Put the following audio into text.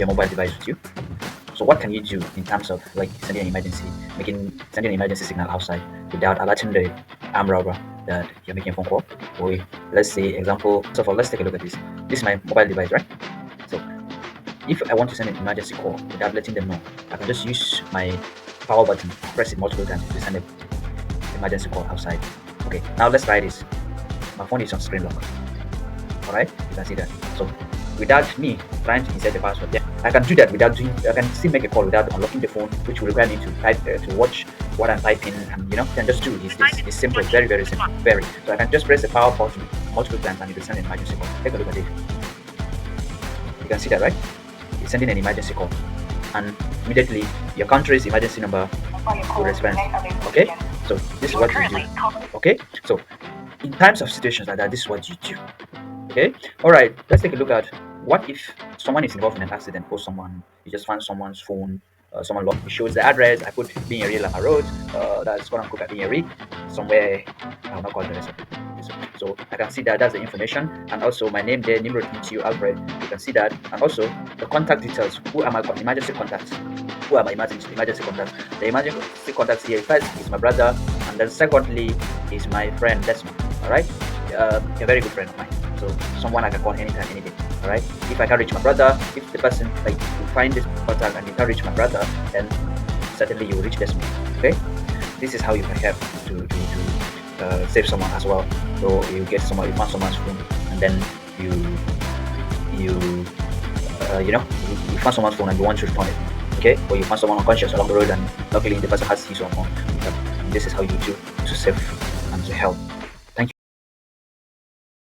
your mobile device with you. So what can you do in terms of like sending an emergency signal outside without alerting the armed robber that you're making a phone call? Or let's say example. So for let's take a look at this. This is my mobile device, right? So if I want to send an emergency call without letting them know, I can just use my power button, press it multiple times to send an emergency call outside. Okay, now let's try this. My phone is on screen lock. Alright, you can see that. So without me trying to insert the password, yeah, I can do that without doing. I can still make a call without unlocking the phone, which will require me to type to watch what I'm typing, and can just do. It's simple, very very simple, very. So I can just press the power button multiple times and it will send an emergency call. Take a look at it. You can see that, right? It's sending an emergency call, and immediately your country's emergency number will respond. Okay, so this is what you do. Okay, so in times of situations like that, this is what you do. Okay, all right, let's take a look at what if someone is involved in an accident or someone you just find someone's phone, someone locked, it shows the address. I put being a real Lama Road, that's what I'm called being a rig somewhere. I'll not call the rest of it. So I can see that that's the information, and also my name there, Nimrod Into Alfred. You can see that, and also the contact details. Who are my emergency contacts? Who are my emergency contacts? The emergency contacts here first is my brother, and then secondly is my friend Desmond. All right, a very good friend of mine. So someone I can call anytime, any day. All right. If I can reach my brother, if the person you find this contact and you can reach my brother, then certainly you will reach Desmond. Okay. This is how you can help to save someone as well. So you find someone's phone, and then you find someone's phone and you want to return it. Okay. Or you find someone unconscious along the road and luckily the person has his own phone. This is how you do to save and to help.